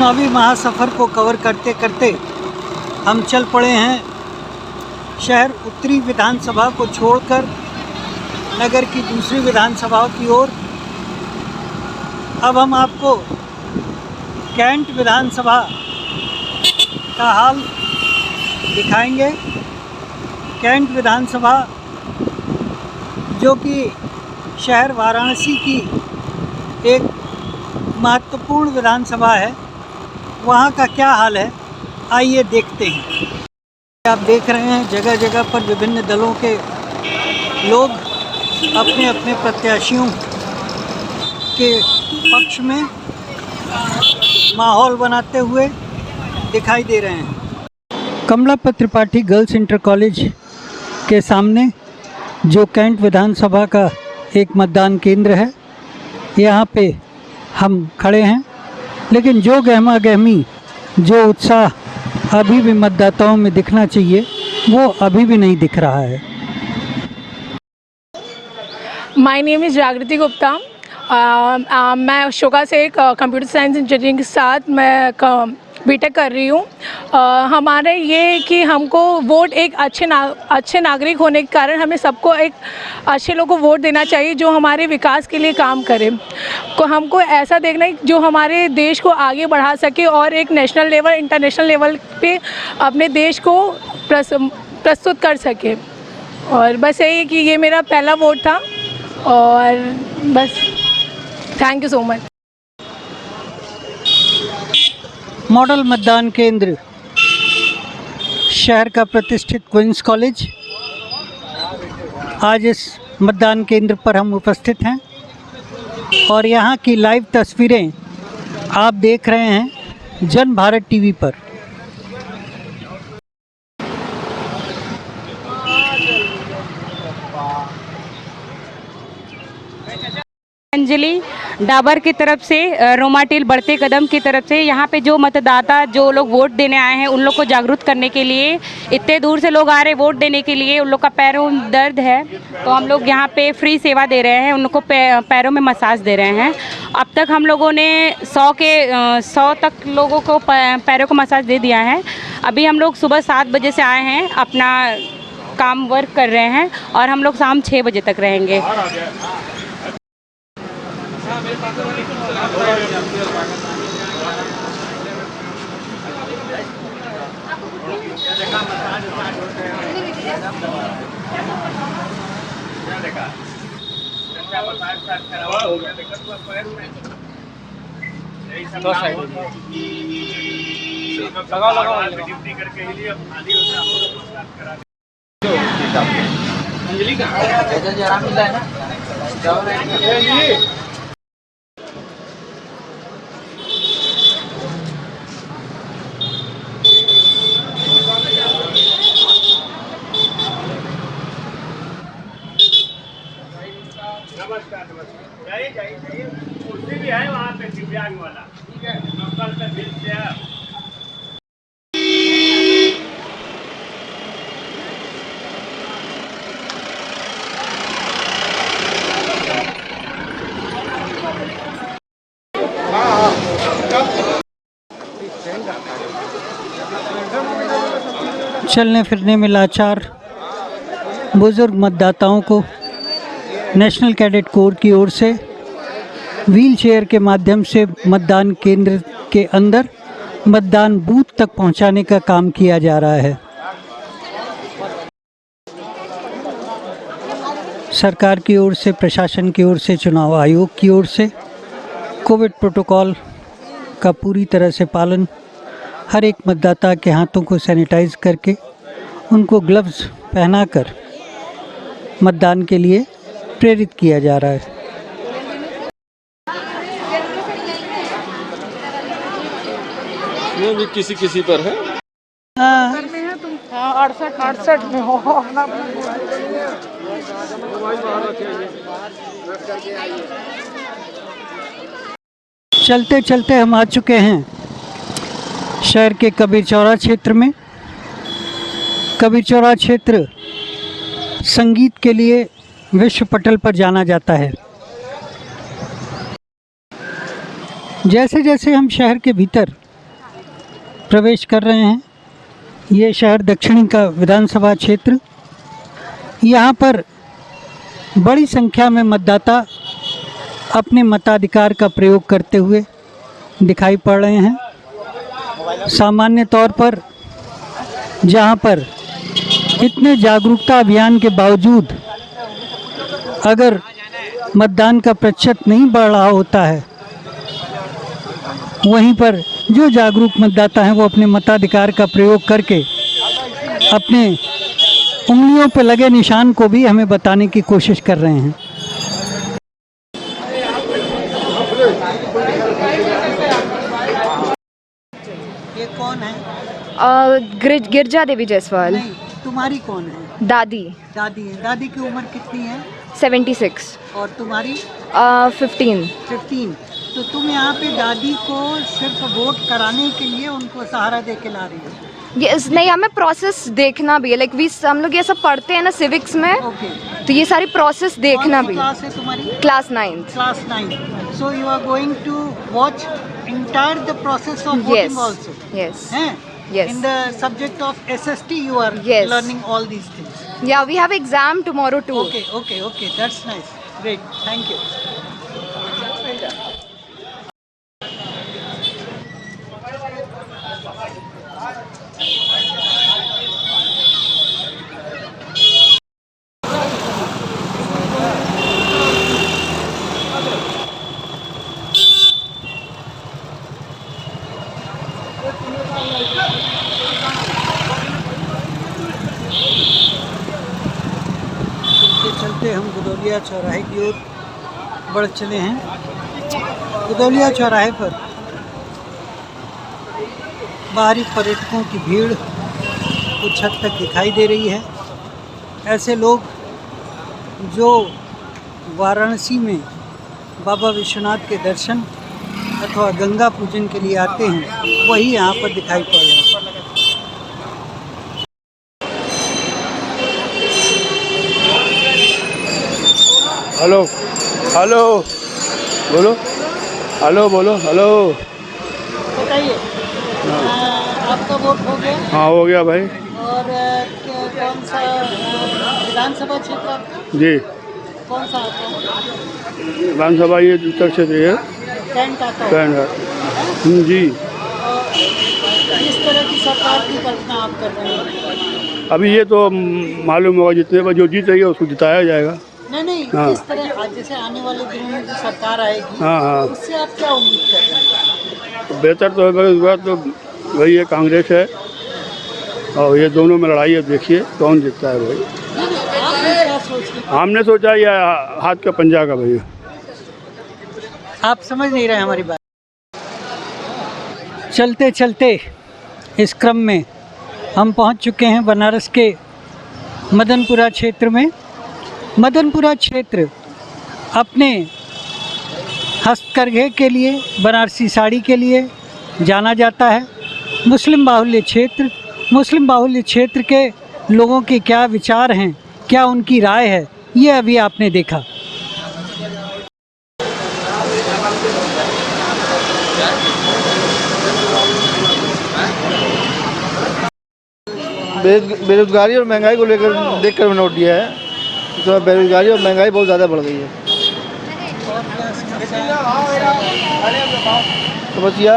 चुनावी महासफ़र को कवर करते करते हम चल पड़े हैं शहर उत्तरी विधानसभा को छोड़कर नगर की दूसरी विधानसभा की ओर। अब हम आपको कैंट विधानसभा का हाल दिखाएंगे। कैंट विधानसभा जो कि शहर वाराणसी की एक महत्वपूर्ण विधानसभा है, वहाँ का क्या हाल है आइए देखते हैं। आप देख रहे हैं जगह जगह पर विभिन्न दलों के लोग अपने अपने प्रत्याशियों के पक्ष में माहौल बनाते हुए दिखाई दे रहे हैं। कमलापत त्रिपाठी गर्ल्स इंटर कॉलेज के सामने जो कैंट विधानसभा का एक मतदान केंद्र है, यहाँ पे हम खड़े हैं, लेकिन जो गहमा गहमी, जो उत्साह अभी भी मतदाताओं में दिखना चाहिए वो अभी भी नहीं दिख रहा है। माय नेम इज़ जागृति गुप्ता। मैं अशोका से कंप्यूटर साइंस इंजीनियरिंग के साथ मैं बीटेक कर रही हूँ। हमारे ये कि हमको वोट एक अच्छे नागरिक होने के कारण हमें सबको एक अच्छे लोगों को वोट देना चाहिए जो हमारे विकास के लिए काम करे। को हमको ऐसा देखना है जो हमारे देश को आगे बढ़ा सके और एक नेशनल लेवल इंटरनेशनल लेवल पे अपने देश को प्रस्तुत कर सके। और बस यही कि ये मेरा पहला वोट था और बस thank you so much. Model मतदान केंद्र शहर का प्रतिष्ठित क्वींस कॉलेज। आज इस मतदान केंद्र पर हम उपस्थित हैं और यहाँ की लाइव तस्वीरें आप देख रहे हैं जन भारत टीवी पर। अंजलि डाबर की तरफ से, रोमाटिल बढ़ते कदम की तरफ से यहाँ पे जो मतदाता जो लोग वोट देने आए हैं उन लोग को जागरूक करने के लिए, इतने दूर से लोग आ रहे हैं वोट देने के लिए, उन लोग का पैरों में दर्द है तो हम लोग यहाँ पे फ्री सेवा दे रहे हैं, उन लोग को पैरों में मसाज दे रहे हैं। अब तक हम लोगों ने 100 तक लोगों को पैरों को मसाज दे दिया है। अभी हम लोग सुबह 7 बजे से आए हैं, अपना काम वर्क कर रहे हैं और हम लोग शाम 6 बजे तक रहेंगे। अंजलि का आराम मिला है ना। नमस्कार नमस्कार। जाइए जाइए जाइए, कुर्सी भी है वहाँ पे दिव्यांग वाला। ठीक है, नमस्कार से मिल से आप। चलने फिरने में लाचार बुजुर्ग मतदाताओं को नेशनल कैडेट कोर की ओर से व्हील चेयर के माध्यम से मतदान केंद्र के अंदर मतदान बूथ तक पहुंचाने का काम किया जा रहा है। सरकार की ओर से, प्रशासन की ओर से, चुनाव आयोग की ओर से कोविड प्रोटोकॉल का पूरी तरह से पालन, हर एक मतदाता के हाथों को सैनिटाइज करके उनको ग्लव्स पहनाकर मतदान के लिए प्रेरित किया जा रहा है। ये भी किसी किसी पर है। हाँ, 68 में हो। चलते चलते हम आ चुके हैं शहर के कबीर चौरा क्षेत्र में। कबीर चौरा क्षेत्र संगीत के लिए विश्व पटल पर जाना जाता है। जैसे जैसे हम शहर के भीतर प्रवेश कर रहे हैं। ये शहर दक्षिणी का विधानसभा क्षेत्र, यहाँ पर बड़ी संख्या में मतदाता अपने मताधिकार का प्रयोग करते हुए दिखाई पड़ रहे हैं। सामान्य तौर पर जहाँ पर इतने जागरूकता अभियान के बावजूद अगर मतदान का प्रतिशत नहीं बढ़ रहा होता है, वहीं पर जो जागरूक मतदाता हैं वो अपने मताधिकार का प्रयोग करके अपने उंगलियों पर लगे निशान को भी हमें बताने की कोशिश कर रहे हैं। ये कौन है? गिरजा देवी जायसवाल। नहीं, तुम्हारी कौन है? दादी। दादी है। दादी की उम्र कितनी है? 76। और तुम्हारी? 15। 15। तो तुम यहाँ पे दादी को सिर्फ वोट कराने के लिए उनको सहारा दे के ला रही हो? ये नहीं, हमें प्रोसेस देखना भी है। लाइक हम लोग ये सब पढ़ते हैं ना सिविक्स में। ओके। तो ये सारी प्रोसेस देखना भी। क्लास है तुम्हारी? Class 9। Class 9। So you are going to watch entire the process of voting also? Yes. Yes. In the subject of SST you are learning all these things? Yeah, we have exam tomorrow too. Okay. That's nice. Great. Thank you. चलते हम गुदौलिया चौराहे की ओर बढ़ चले हैं। गुदौलिया चौराहे पर बाहरी पर्यटकों की भीड़ कुछ हद तक दिखाई दे रही है। ऐसे लोग जो वाराणसी में बाबा विश्वनाथ के दर्शन अथवा गंगा पूजन के लिए आते हैं, वही यहाँ पर दिखाई पड़ रहे हैं। हेलो हेलो बोलो, हेलो बोलो, हेलो। बताइए, आपका वोट हो गया? हाँ हो गया भाई। और कौन सा विधानसभा क्षेत्र आपका? जी। कौन सा आता है? विधानसभा ये उत्तर क्षेत्र है। कैंट आता है? कैंट। जी। किस तरह की सरकार की कल्पना आप कर रहे हैं? अभी ये तो मालूम होगा, जितने पर जो जीत रही है उसको जिताया जाएगा। नहीं। हाँ। किस तरह आज जैसे आने वाले दिनों में जो सरकार आएगी, हाँ। उससे आप क्या उम्मीद कर रहे हैं? बेहतर तो है, इस बार तो वही है, कांग्रेस है और ये दोनों में लड़ाई है। देखिए कौन जीतता है भाई। आपने क्या सोच? हमने सोचा ये हाथ का पंजा का भैया। आप समझ नहीं रहे हमारी बात। चलते चलते इस क्रम में हम पहुंच चुके हैं बनारस के मदनपुरा क्षेत्र में। मदनपुरा क्षेत्र अपने हस्तकरघे के लिए, बनारसी साड़ी के लिए जाना जाता है। मुस्लिम बाहुल्य क्षेत्र के लोगों के क्या विचार हैं, क्या उनकी राय है, ये अभी आपने देखा। बेरोजगारी और महंगाई को लेकर देखकर मैंने वोट दिया है। तो बेरोजगारी और महंगाई बहुत ज़्यादा बढ़ गई है। समस्या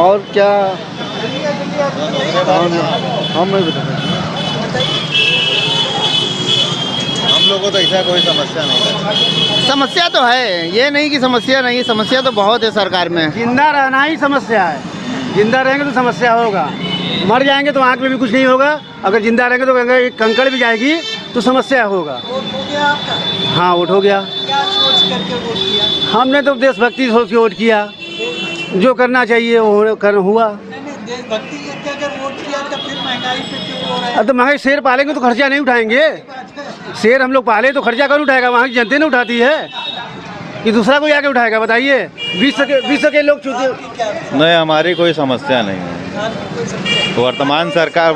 और क्या हम नहीं बता सकते। हम लोगों को तो ऐसा कोई समस्या नहीं है। समस्या तो है, ये नहीं कि समस्या नहीं, समस्या तो बहुत है सरकार में। जिंदा रहना ही समस्या है। जिंदा रहेंगे तो समस्या होगा, मर जाएंगे तो आँख में भी कुछ नहीं होगा। अगर जिंदा रहेंगे तो अगर कंकड़ भी जाएगी तो समस्या होगा। वोट हो गया आपका? हाँ वोट हो गया। क्या सोच करके वोट किया? हमने तो देशभक्ति सोच के वोट किया, जो करना चाहिए वो हुआ। देशभक्ति करके अगर वोट किया तो फिर महंगाई पे क्यों हो रहा है? अब तो महंगाई शेर पालेंगे तो खर्चा नहीं उठाएंगे। शेर हम लोग पाले तो खर्चा कौन उठाएगा? वहाँ की जनता ने उठाती है कि दूसरा कोई आके उठाएगा? बताइए। 20 के लोग चुके। नहीं, हमारी कोई समस्या नहीं है। वर्तमान सरकार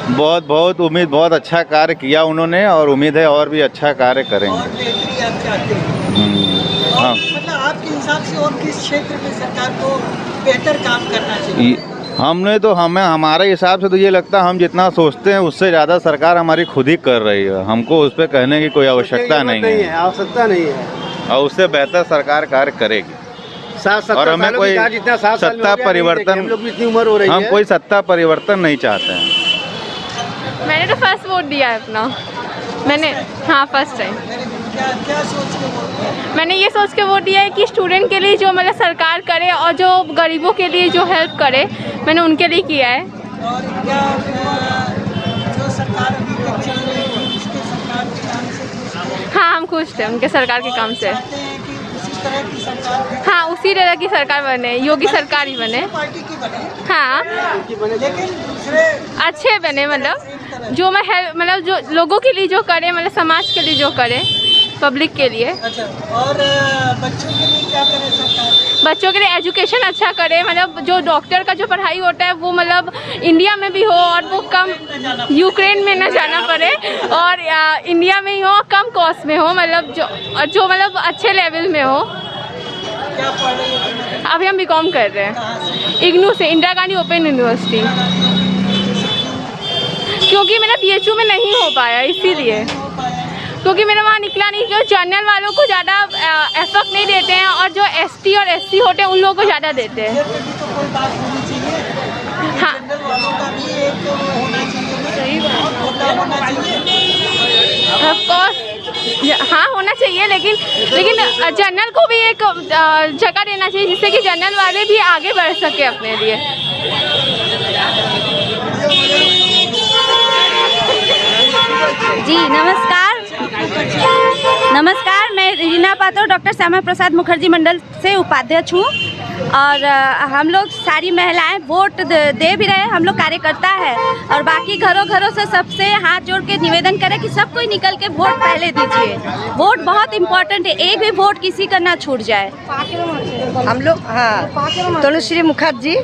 बहुत उम्मीद, बहुत अच्छा कार्य किया उन्होंने और उम्मीद है और भी अच्छा कार्य करेंगे। हाँ। मतलब आपके हिसाब से और किस क्षेत्र में सरकार को बेहतर काम करना चाहिए? हमने तो हमारे हिसाब से तो ये लगता है हम जितना सोचते हैं उससे ज़्यादा सरकार हमारी खुद ही कर रही है। हमको उस पर कहने की कोई आवश्यकता नहीं है, आवश्यकता नहीं है, और उससे बेहतर सरकार कार्य करेगी। और हमें कोई सत्ता परिवर्तन, हम लोग भी इतनी उम्र हो रही है, हम कोई सत्ता परिवर्तन नहीं चाहते हैं। मैंने तो फर्स्ट वोट दिया है अपना। मैंने हाँ फर्स्ट टाइम क्या सोच के वोट दिया? मैंने ये सोच के वोट दिया है कि स्टूडेंट के लिए जो मतलब सरकार करे और जो गरीबों के लिए जो हेल्प करे, मैंने उनके लिए किया है। और क्या जो सरकार अभी तक चल रही है उसके सरकार के काम से खुश हैं? हाँ हम खुश थे उनके सरकार के काम से। चाहते हैं कि उसी तरह की सरकार, हाँ उसी तरह की सरकार बने, योगी सरकार ही बने। पार्टी की बने, हाँ लेकिन दूसरे अच्छे बने, मतलब जो मैं मतलब जो लोगों के लिए जो करे, मतलब समाज के लिए जो करे, पब्लिक के लिए। अच्छा, और बच्चों के लिए क्या करे सरकार? बच्चों के लिए एजुकेशन अच्छा करे, मतलब जो डॉक्टर का जो पढ़ाई होता है वो मतलब इंडिया में भी हो और वो कम यूक्रेन में ना जाना पड़े, और इंडिया में ही हो, कम कॉस्ट में हो, मतलब जो मतलब अच्छे लेवल में हो। क्या पढ़ रही है? अभी हम बीकॉम कर रहे हैं इग्नू से, इंदिरा गांधी ओपन यूनिवर्सिटी, क्योंकि मेरा बीएचयू में नहीं हो पाया, इसीलिए क्योंकि मेरा वहाँ निकला नहीं। जो जनरल वालों को ज़्यादा एफर्ट नहीं देते हैं और जो एसटी और एससी होते हैं उन लोगों को ज़्यादा देते हैं। तो कोई बात होनी चाहिए, हाँ जनरल वालों का भी एक होना चाहिए, सही बात, कोटा होना चाहिए। ऑफ कोर्स हाँ होना चाहिए, लेकिन जनरल को भी एक जगह देना चाहिए जिससे कि जनरल वाले भी आगे बढ़ सके अपने लिए। जी नमस्कार, मैं रीना पात्र डॉक्टर श्यामा प्रसाद मुखर्जी मंडल से उपाध्यक्ष हूँ, और हम लोग सारी महिलाएं वोट दे भी रहे हैं, हम लोग कार्यकर्ता है, और बाकी घरों से सबसे हाथ जोड़ के निवेदन करें कि सब कोई निकल के वोट पहले दीजिए। वोट बहुत इम्पोर्टेंट है, एक भी वोट किसी का ना छूट जाए। हम लोग हाँ तनुश्री मुखर्जी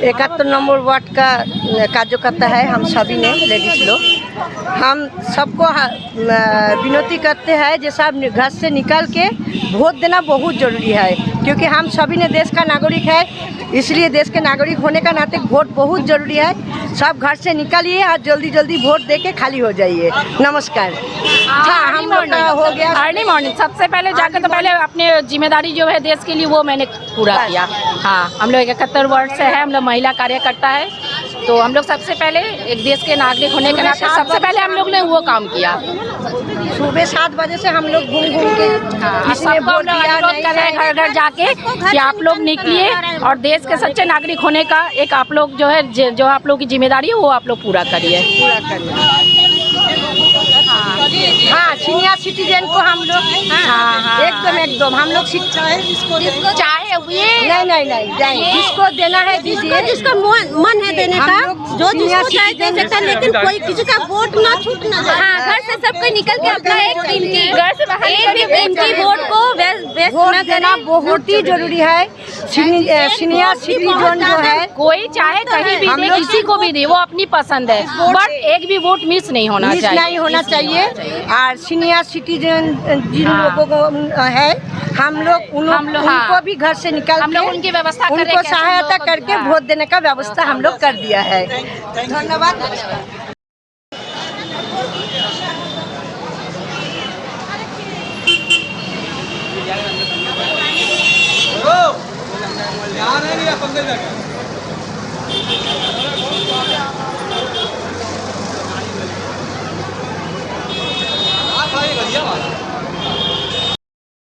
71 नंबर वार्ड का कार्यकर्ता है, हम सभी ने लेडीज लोग। हम सबको विनती करते हैं जो सब घर से निकल के वोट देना बहुत ज़रूरी है, क्योंकि हम सभी ने देश का नागरिक है, इसलिए देश के नागरिक होने का नाते वोट बहुत ज़रूरी है। सब घर से निकलिए और जल्दी वोट दे के खाली हो जाइए। नमस्कार। हाँ हम लोग का हो गया अर्ली मॉर्निंग, सबसे पहले जाकर तो पहले अपने जिम्मेदारी जो है देश के लिए वो मैंने पूरा किया। हाँ हम लोग 71 वार्ड से है, हम लोग महिला कार्यकर्ता है, तो हम लोग सबसे पहले एक देश के नागरिक होने के नाते सबसे पहले हम लोग ने वो काम किया। सुबह 7 बजे से हम लोग घूम के सबको हम लोग अनुरोध कर रहे हैं घर घर जाके कि आप लोग निकलिए और देश के सच्चे नागरिक होने का एक आप लोग जो है जो आप लोग की जिम्मेदारी है वो आप लोग पूरा करिए। हाँ सीनियर सिटीजन को हम लोग एकदम हम लोग चाहे ये नहीं जिसको देना है दीजिए, जिसका मन है देने का, जो जिसको चाहे दे सकता है, लेकिन कोई किसी का वोट ना छूटना चाहिए। हाँ घर से सब कोई निकल के अपना एक कीमती घर से बाहर एक भी कीमती वोट को वोट देना बहुत ही जरूरी है। सीनियर सिटीजन जो है कोई चाहे कहीं भी दे, किसी को भी दे, वो अपनी पसंद है, बट एक भी वोट मिस नहीं होना चाहिए। और सीनियर सिटीजन जिन लोगों को है हम लोग उनको भी घर से निकल हम लोग उनकी व्यवस्था उनको सहायता करके वोट देने का व्यवस्था हम लोग कर दिया है। धन्यवाद।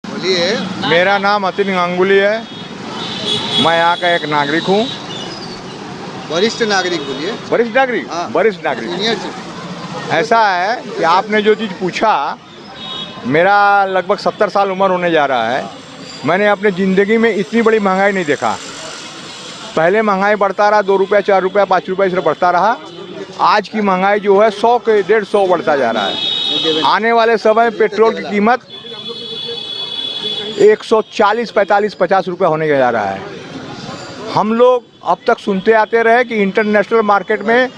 बोलिए। मेरा नाम अतिन गांगुली है, मैं यहाँ का एक नागरिक हूँ। वरिष्ठ नागरिक बोलिए। वरिष्ठ नागरिक? हाँ। वरिष्ठ नागरिक। सीनियर ऐसा है कि आपने जो चीज़ पूछा, मेरा लगभग 70 साल उम्र होने जा रहा है। मैंने अपनी ज़िंदगी में इतनी बड़ी महंगाई नहीं देखा। पहले महंगाई बढ़ता रहा, 2 रुपया 4 रुपया 5 रुपया इस तरह बढ़ता रहा। आज की महंगाई जो है 100 के 150 बढ़ता जा रहा है। आने वाले समय में पेट्रोल की कीमत 140, 45, 50 रुपये होने जा रहा है। हम लोग अब तक सुनते आते रहे कि इंटरनेशनल मार्केट में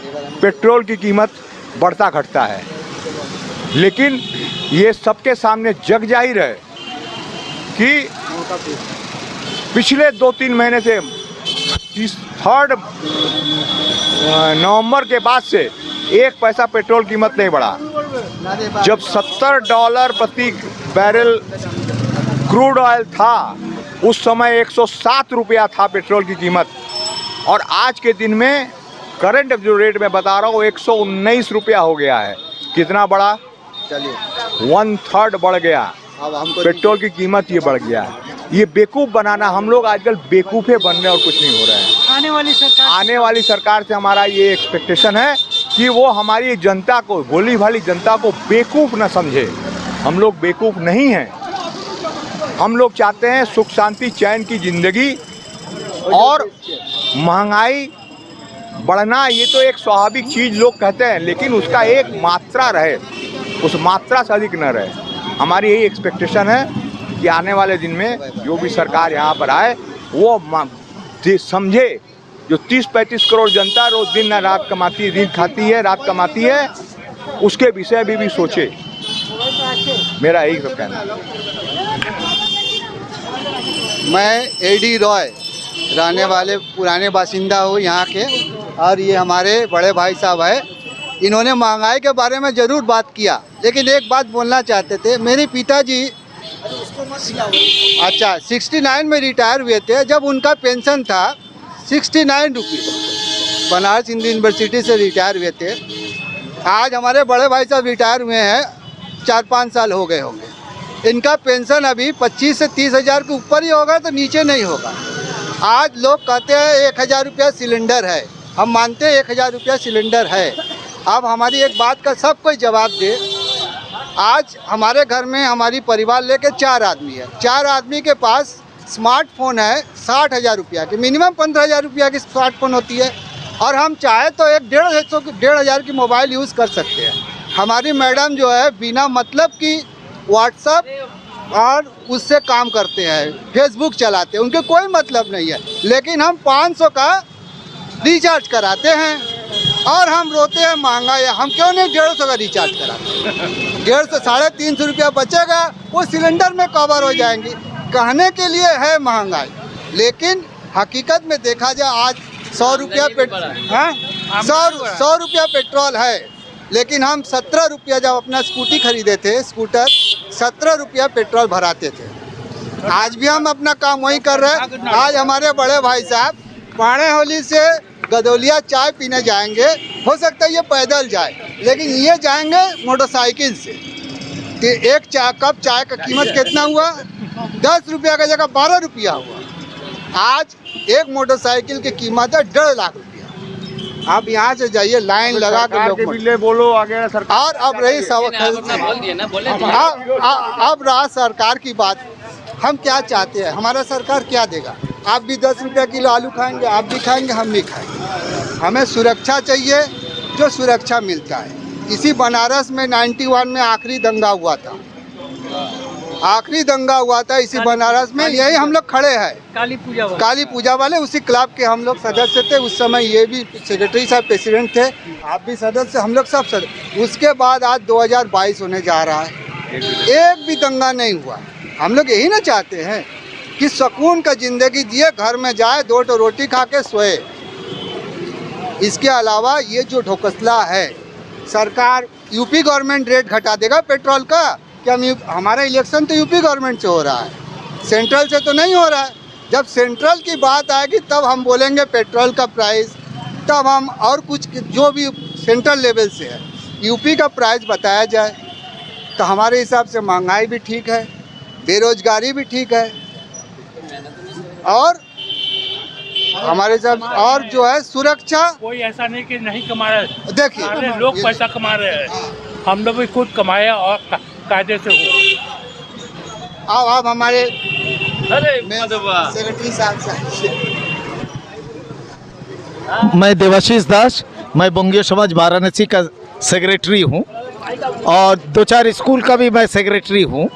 पेट्रोल की कीमत बढ़ता घटता है, लेकिन ये सबके सामने जग जाहिर है कि पिछले 2-3 महीने से 3 नवंबर के बाद से 1 पैसा पेट्रोल कीमत नहीं बढ़ा। जब $70 प्रति बैरल क्रूड ऑयल था उस समय 107 रुपया था पेट्रोल की कीमत, और आज के दिन में करंट जो रेट में बता रहा हूँ 119 रुपया हो गया है। कितना बढ़ा? चलिए 1/3 बढ़ गया। अब हमको पेट्रोल की कीमत ये बढ़ गया है। ये बेवकूफ़ बनाना, हम लोग आजकल बेवकूफ़े बन रहे और कुछ नहीं हो रहा है। आने वाली सरकार से हमारा ये एक्सपेक्टेशन है कि वो हमारी जनता को, भोली भाली जनता को बेवकूफ़ न समझे। हम लोग बेवकूफ़ नहीं हैं। हम लोग चाहते हैं सुख शांति चैन की ज़िंदगी, और महंगाई बढ़ना ये तो एक स्वाभाविक चीज़ लोग कहते हैं, लेकिन उसका एक मात्रा रहे, उस मात्रा से अधिक न रहे। हमारी यही एक्सपेक्टेशन है कि आने वाले दिन में जो भी सरकार यहाँ पर आए वो समझे, जो 30-35 करोड़ जनता रोज दिन न रात कमाती है, दिन खाती है रात कमाती है, उसके विषय भी सोचे। मेरा यही सब कहना है। मैं एडी रॉय रहने वाले पुराने बासिंदा हूँ यहाँ के, और ये हमारे बड़े भाई साहब है। इन्होंने महंगाई के बारे में ज़रूर बात किया, लेकिन एक बात बोलना चाहते थे। मेरे पिताजी 69 में रिटायर हुए थे, जब उनका पेंशन था 69 रुपये। बनारस हिंदू यूनिवर्सिटी से रिटायर हुए थे। आज हमारे बड़े भाई साहब रिटायर हुए हैं, 4-5 साल हो गए होंगे। इनका पेंशन अभी 25 से 30 हज़ार के ऊपर ही होगा, तो नीचे नहीं होगा। आज लोग कहते हैं 1,000 रुपया सिलेंडर है, हम मानते हैं 1,000 रुपया सिलेंडर है। अब हमारी एक बात का सब कोई जवाब दे। आज हमारे घर में हमारी परिवार लेके 4 आदमी है। 4 आदमी के पास स्मार्टफोन है 60,000 रुपया की, मिनिमम 15,000 रुपया की स्मार्टफोन होती है, और हम चाहे तो एक 1,500 की मोबाइल यूज़ कर सकते हैं। हमारी मैडम जो है बिना मतलब की व्हाट्सअप और उससे काम करते हैं, फेसबुक चलाते हैं, उनके कोई मतलब नहीं है। लेकिन हम 500 का रिचार्ज कराते हैं और हम रोते हैं महंगा है। हम क्यों नहीं 150 का रिचार्ज कराते? 150 350 रुपया बचेगा, वो सिलेंडर में कवर हो जाएंगे। कहने के लिए है महंगाई, लेकिन हकीकत में देखा जाए आज 100 रुपया 100 रुपया पेट्रोल है, लेकिन हम 17 रुपया जब अपना स्कूटी खरीदे थे, स्कूटर 17 रुपया पेट्रोल भराते थे। आज भी हम अपना काम वही कर रहे हैं। आज हमारे बड़े भाई साहब पाणे होली से गदौलिया चाय पीने जाएंगे, हो सकता है ये पैदल जाए, लेकिन ये जाएंगे मोटरसाइकिल से। तो एक कप चाय का कीमत कितना हुआ? 10 रुपया का जगह 12 रुपया हुआ। आज एक मोटरसाइकिल की कीमत है 1.5 लाख रुपया। आप यहाँ से जाइए, लाइन लगा के लोग बोलो आगे सरकार। और अब रही अब रहा सरकार की बात, हम क्या चाहते हैं, हमारा सरकार क्या देगा? आप भी 10 रुपया किलो आलू खाएंगे, आप भी खाएंगे, हम भी खाएंगे। हमें सुरक्षा चाहिए, जो सुरक्षा मिलता है। इसी बनारस में 91 में आखिरी दंगा हुआ था, इसी बनारस में। यही हम लोग खड़े हैं, काली पूजा वाले, उसी क्लब के हम लोग सदस्य थे। उस समय ये भी सेक्रेटरी साहब प्रेसिडेंट थे, आप भी सदस्य, हम लोग सब सदस्य। उसके बाद आज 2022 होने जा रहा है, एक भी दंगा नहीं हुआ। हम लोग यही ना चाहते हैं कि सुकून का ज़िंदगी जिए, घर में जाए, 2 रोटी खा के सोए। इसके अलावा ये जो ढोकसला है, सरकार यूपी गवर्नमेंट रेट घटा देगा पेट्रोल का, कि हमारा इलेक्शन तो यूपी गवर्नमेंट से हो रहा है, सेंट्रल से तो नहीं हो रहा है। जब सेंट्रल की बात आएगी तब हम बोलेंगे पेट्रोल का प्राइस, तब हम और कुछ जो भी सेंट्रल लेवल से है यूपी का प्राइस बताया जाए, तो हमारे हिसाब से महंगाई भी ठीक है, बेरोजगारी भी ठीक है, और हमारे साथ और जो है सुरक्षा। कोई ऐसा नहीं कि नहीं कमा रहे, देखिए लोग पैसा कमा रहे हैं, हम लोग भी खुद कमाए और कायदे से हो। अब हमारे सेक्रेटरी साहब से। मैं देवाशीष दास, मैं बंगीय समाज वाराणसी का सेक्रेटरी हूँ, और 2-4 स्कूल का भी मैं सेक्रेटरी हूँ।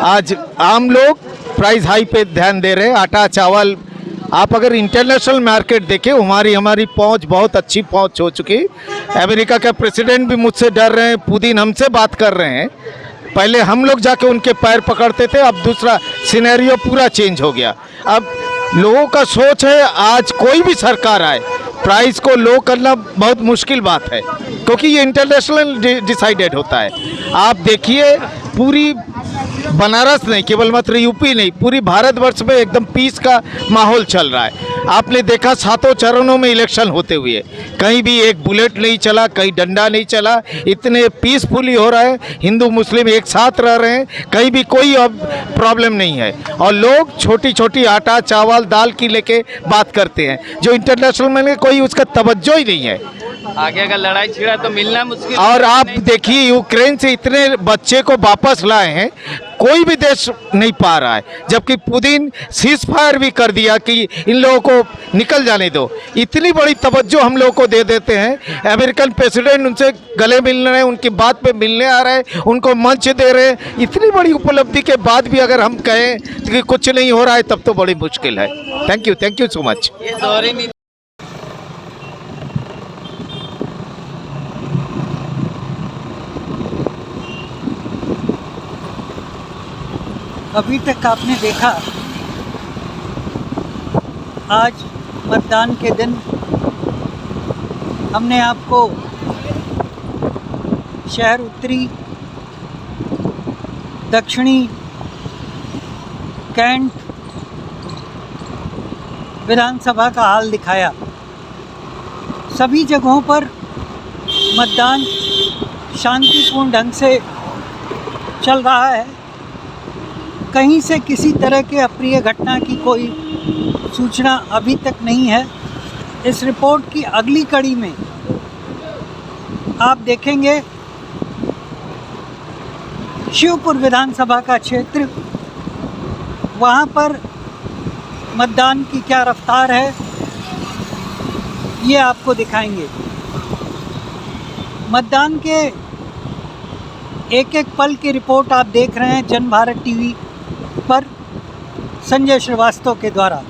आज आम लोग प्राइस हाई पे ध्यान दे रहे हैं। आटा चावल, आप अगर इंटरनेशनल मार्केट देखें, हमारी पहुंच बहुत अच्छी पहुंच हो चुकी। अमेरिका के प्रेसिडेंट भी मुझसे डर रहे हैं, पुतिन हमसे बात कर रहे हैं। पहले हम लोग जाके उनके पैर पकड़ते थे, अब दूसरा सिनेरियो पूरा चेंज हो गया। अब लोगों का सोच है, आज कोई भी सरकार आए प्राइस को लो करना बहुत मुश्किल बात है, क्योंकि ये इंटरनेशनल डिसाइडेड होता है। आप देखिए पूरी बनारस नहीं, केवल मात्र यूपी नहीं, पूरी भारतवर्ष में एकदम पीस का माहौल चल रहा है। आपने देखा 7 चरणों में इलेक्शन होते हुए कहीं भी एक बुलेट नहीं चला, कहीं डंडा नहीं चला, इतने पीसफुली हो रहा है। हिंदू मुस्लिम एक साथ रह रहे हैं, कहीं भी कोई अब प्रॉब्लम नहीं है। और लोग छोटी छोटी आटा चावल दाल की लेके बात करते हैं, जो इंटरनेशनल में कोई उसका तवज्जो ही नहीं है। आगे अगर लड़ाई छिड़ा तो मिलना मुश्किल। और आप देखिए यूक्रेन से इतने बच्चे को वापस लाए हैं, कोई भी देश नहीं पा रहा है, जबकि पुतिन सीज फायर भी कर दिया कि इन लोगों को निकल जाने दो। इतनी बड़ी तवज्जो हम लोगों को दे देते हैं। अमेरिकन प्रेसिडेंट उनसे गले मिल रहे हैं, उनकी बात पे मिलने आ रहे हैं, उनको मंच दे रहे हैं। इतनी बड़ी उपलब्धि के बाद भी अगर हम कहें कि कुछ नहीं हो रहा है, तब तो बड़ी मुश्किल है। Thank you so much. अभी तक आपने देखा, आज मतदान के दिन हमने आपको शहर उत्तरी, दक्षिणी, कैंट विधानसभा का हाल दिखाया। सभी जगहों पर मतदान शांतिपूर्ण ढंग से चल रहा है। कहीं से किसी तरह के अप्रिय घटना की कोई सूचना अभी तक नहीं है। इस रिपोर्ट की अगली कड़ी में आप देखेंगे शिवपुर विधानसभा का क्षेत्र, वहाँ पर मतदान की क्या रफ्तार है ये आपको दिखाएंगे। मतदान के एक एक पल की रिपोर्ट आप देख रहे हैं जन भारत टीवी पर संजय श्रीवास्तव के द्वारा।